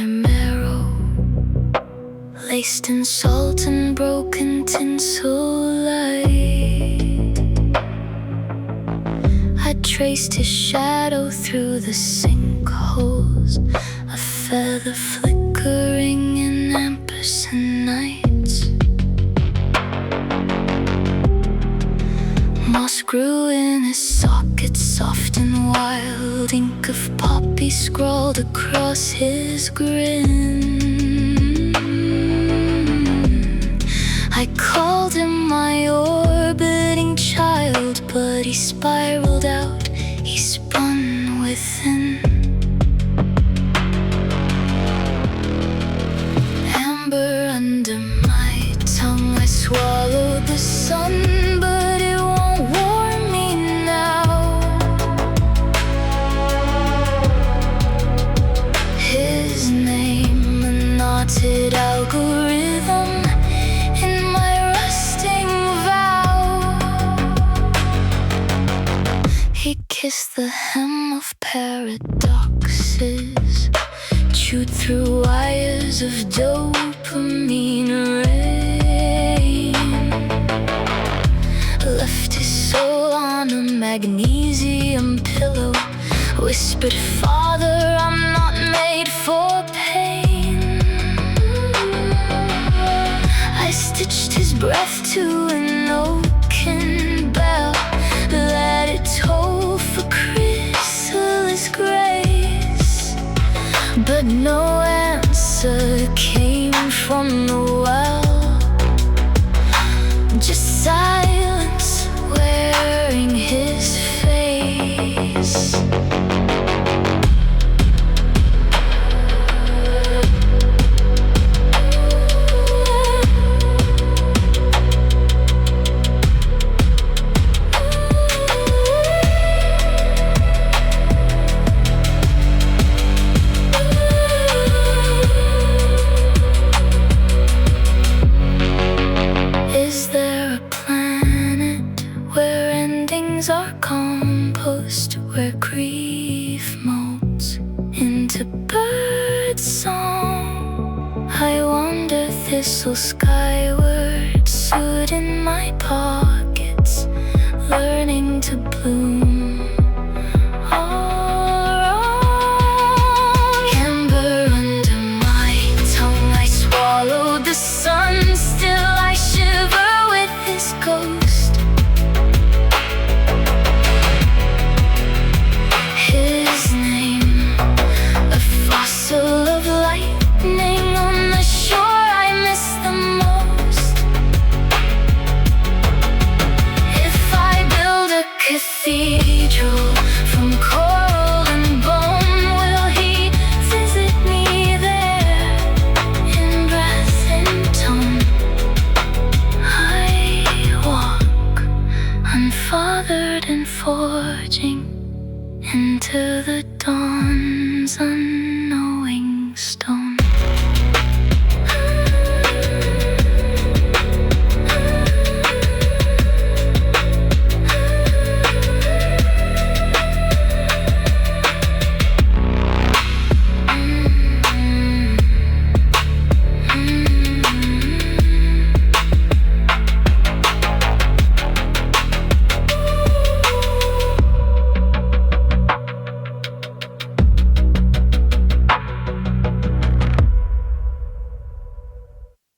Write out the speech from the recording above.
my marrow, laced in salt and broken tinsel light. I traced his shadow through the sinkholes, a feather flickering in ampersand nights. Moss grew in his socket, soft and wild, ink of poppies scrawled across his grin. I called him my orbiting child, but he spiraled out, he spun within. Amber under my tongue, I swallowed the sun, but it won't warm me now. His name, a knotted algorithm in my rusting vow. He kissed the hem of paradoxes, chewed through wires of dopamine rain, left his soul on a magnesium pillow, whispered, "Father, I'm not made for pain." I stitched his breath to an oaken bell, let it toll for chrysalis grace. But no answer came from the well, just silence wearing his face. Are compost, where grief molts into birdsong. I wander thistle-skyward, Soot in my pockets, learning to bloom. All wrong. Amber under my tongue, I swallowed the sun, still I shiver with his ghost. Of lightning on the shore, I miss the most. If I build a cathedral from coral and bone, will he visit me there in breath and tone? I walk unfathered and forging into the dawn's